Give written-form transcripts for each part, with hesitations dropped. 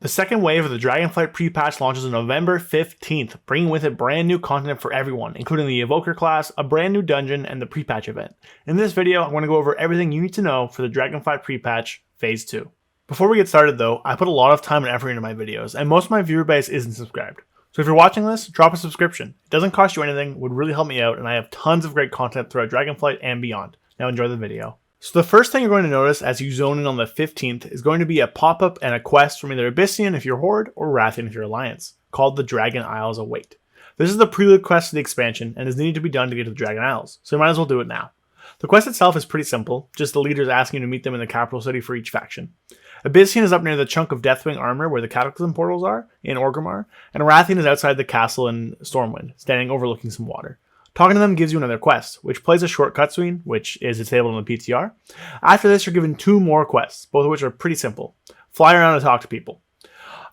The second wave of the Dragonflight pre-patch launches on November 15th, bringing with it brand new content for everyone, including the Evoker class, a brand new dungeon, and the pre-patch event. In this video, I'm going to go over everything you need to know for the Dragonflight pre-patch Phase 2. Before we get started though, I put a lot of time and effort into my videos, and most of my viewer base isn't subscribed. So if you're watching this, drop a subscription. It doesn't cost you anything, would really help me out, and I have tons of great content throughout Dragonflight and beyond. Now enjoy the video. So the first thing you're going to notice as you zone in on the 15th is going to be a pop-up and a quest from either Abyssian if you're Horde or Rathian if you're Alliance, called the Dragon Isles Await. This is the prelude quest to the expansion and is needed to be done to get to the Dragon Isles, so you might as well do it now. The quest itself is pretty simple, just the leaders asking you to meet them in the capital city for each faction. Abyssian is up near the chunk of Deathwing armor where the Cataclysm portals are, in Orgrimmar, and Rathian is outside the castle in Stormwind, standing overlooking some water. Talking to them gives you another quest, which plays a short cutscene, which is disabled on the PTR. After this, you're given 2 more quests, both of which are pretty simple. Fly around and talk to people.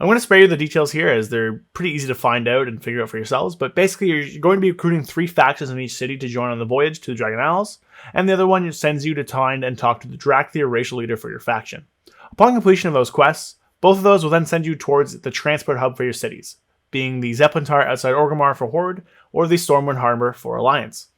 I'm going to spare you the details here as they're pretty easy to find out and figure out for yourselves, but basically you're going to be recruiting 3 factions in each city to join on the voyage to the Dragon Isles, and the other one sends you to find and talk to the Dracthyr racial leader for your faction. Upon completion of those quests, both of those will then send you towards the transport hub for your cities, being the Zeppelin Tower outside Orgrimmar for Horde, or the Stormwind Harbor for Alliance.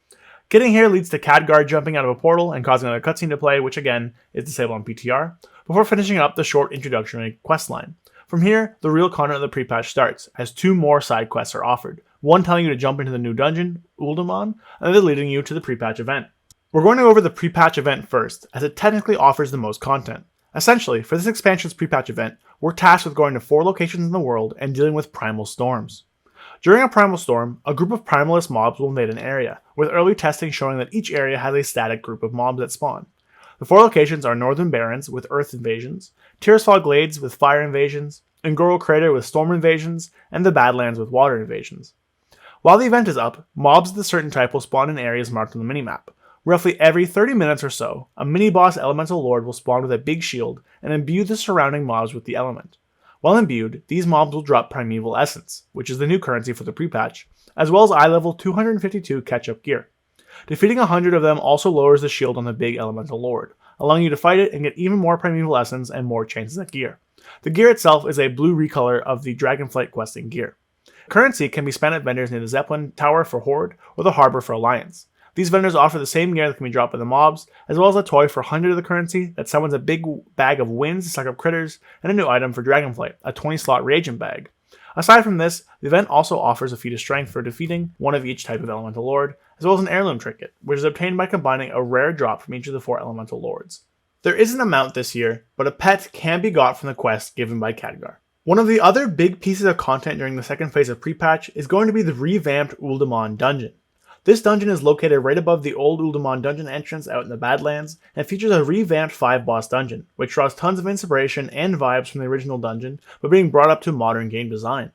Getting here leads to Khadgar jumping out of a portal and causing another cutscene to play, which again is disabled on PTR, before finishing up the short introductory questline. From here, the real content of the pre-patch starts, as 2 more side quests are offered, one telling you to jump into the new dungeon, Uldaman, and the other leading you to the pre-patch event. We're going to go over the pre-patch event first, as it technically offers the most content. Essentially, for this expansion's pre-patch event, we're tasked with going to 4 locations in the world and dealing with Primal Storms. During a Primal Storm, a group of Primalist mobs will invade an area, with early testing showing that each area has a static group of mobs that spawn. The 4 locations are Northern Barrens with Earth invasions, Tirisfal Glades with Fire invasions, Ngoro Crater with Storm invasions, and the Badlands with Water invasions. While the event is up, mobs of a certain type will spawn in areas marked on the minimap. Roughly every 30 minutes or so, a mini-boss elemental lord will spawn with a big shield and imbue the surrounding mobs with the element. While imbued, these mobs will drop Primeval Essence, which is the new currency for the pre-patch, as well as eye level 252 catch-up gear. Defeating 100 of them also lowers the shield on the big elemental lord, allowing you to fight it and get even more Primeval Essence and more chances at gear. The gear itself is a blue recolor of the Dragonflight questing gear. Currency can be spent at vendors near the Zeppelin Tower for Horde or the Harbor for Alliance. These vendors offer the same gear that can be dropped by the mobs, as well as a toy for 100 of the currency that summons a big bag of winds to suck up critters, and a new item for Dragonflight, a 20-slot reagent bag. Aside from this, the event also offers a feat of strength for defeating one of each type of elemental lord, as well as an heirloom trinket, which is obtained by combining a rare drop from each of the 4 elemental lords. There isn't a mount this year, but a pet can be got from the quest given by Khadgar. One of the other big pieces of content during the second phase of pre-patch is going to be the revamped Uldaman dungeon. This dungeon is located right above the old Uldaman dungeon entrance out in the Badlands, and features a revamped 5-boss dungeon, which draws tons of inspiration and vibes from the original dungeon, but being brought up to modern game design.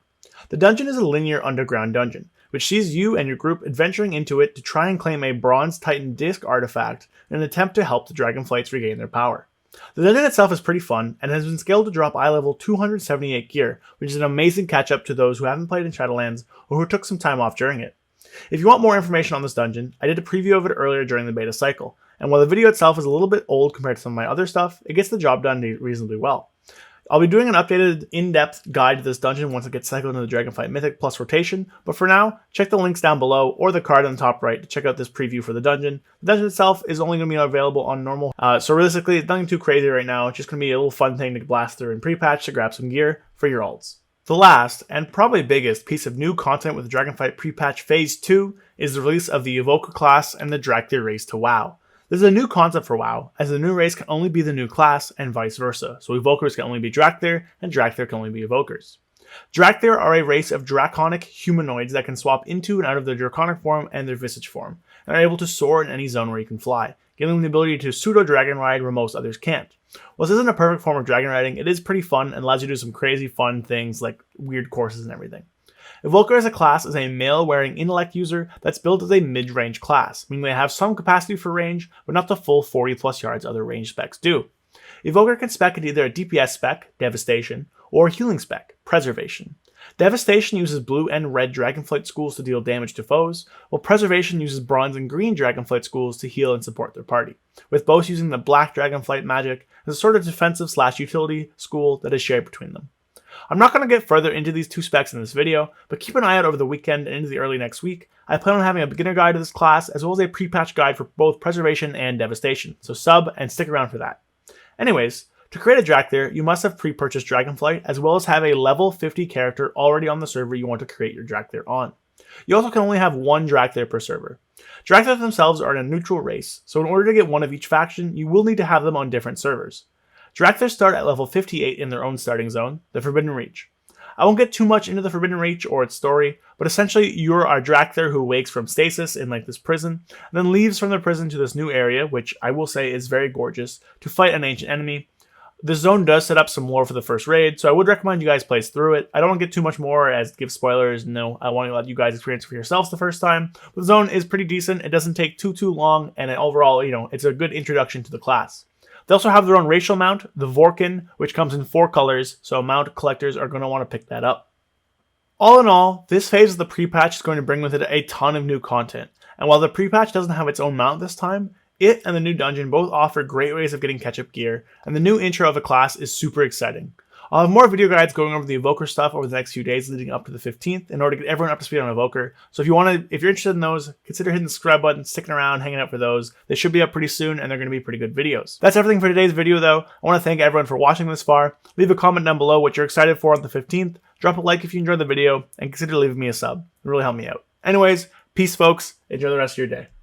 The dungeon is a linear underground dungeon, which sees you and your group adventuring into it to try and claim a Bronze Titan disc artifact in an attempt to help the Dragonflights regain their power. The dungeon itself is pretty fun, and has been scaled to drop eye level 278 gear, which is an amazing catch-up to those who haven't played in Shadowlands or who took some time off during it. If you want more information on this dungeon, I did a preview of it earlier during the beta cycle, and while the video itself is a little bit old compared to some of my other stuff, it gets the job done reasonably well. I'll be doing an updated, in-depth guide to this dungeon once it gets cycled into the Dragonflight Mythic plus rotation, but for now, check the links down below or the card on the top right to check out this preview for the dungeon. The dungeon itself is only going to be available on normal, so realistically, it's nothing too crazy right now. It's just going to be a little fun thing to blast through in pre-patch to grab some gear for your alts. The last, and probably biggest, piece of new content with the Dragonflight pre-patch Phase 2 is the release of the Evoker class and the Dracthyr race to WoW. This is a new concept for WoW, as the new race can only be the new class and vice versa, so Evokers can only be Dracthyr, and Dracthyr can only be Evokers. Dracthyr are a race of draconic humanoids that can swap into and out of their draconic form and their visage form, and are able to soar in any zone where you can fly, giving them the ability to pseudo-dragon ride where most others can't. While this isn't a perfect form of dragon riding, it is pretty fun and allows you to do some crazy fun things like weird courses and everything. Evoker as a class is a male-wearing intellect user that's built as a mid-range class, meaning they have some capacity for range, but not the full 40 plus yards other range specs do. Evoker can spec into either a DPS spec, Devastation, or a healing spec, Preservation. Devastation uses blue and red Dragonflight schools to deal damage to foes, while Preservation uses bronze and green Dragonflight schools to heal and support their party, with both using the black Dragonflight magic as a sort of defensive/utility school that is shared between them. I'm not going to get further into these two specs in this video, but keep an eye out over the weekend and into the early next week. I plan on having a beginner guide to this class, as well as a pre-patch guide for both Preservation and Devastation, so sub and stick around for that. Anyways, to create a Dracthyr, you must have pre-purchased Dragonflight, as well as have a level 50 character already on the server you want to create your Dracthyr on. You also can only have one Dracthyr per server. Dracthyr themselves are in a neutral race, so in order to get one of each faction, you will need to have them on different servers. Dracthyr start at level 58 in their own starting zone, the Forbidden Reach. I won't get too much into the Forbidden Reach or its story, but essentially you're a Dracthyr who wakes from stasis in like this prison, and then leaves from the prison to this new area, which I will say is very gorgeous, to fight an ancient enemy. This zone does set up some lore for the first raid, so I would recommend you guys play through it. I don't want to get too much more as give spoilers. No, I want to let you guys experience it for yourselves the first time. But the zone is pretty decent. It doesn't take too long, and overall, it's a good introduction to the class. They also have their own racial mount, the Vorkin, which comes in 4 colors, so mount collectors are going to want to pick that up. All in all, this phase of the pre-patch is going to bring with it a ton of new content, and while the pre-patch doesn't have its own mount this time, it and the new dungeon both offer great ways of getting catch-up gear, and the new intro of the class is super exciting. I'll have more video guides going over the Evoker stuff over the next few days leading up to the 15th in order to get everyone up to speed on Evoker. So if you're interested in those, consider hitting the subscribe button, sticking around, hanging out for those. They should be up pretty soon, and they're going to be pretty good videos. That's everything for today's video, though. I want to thank everyone for watching this far. Leave a comment down below what you're excited for on the 15th. Drop a like if you enjoyed the video, and consider leaving me a sub. It really helped me out. Anyways, peace, folks. Enjoy the rest of your day.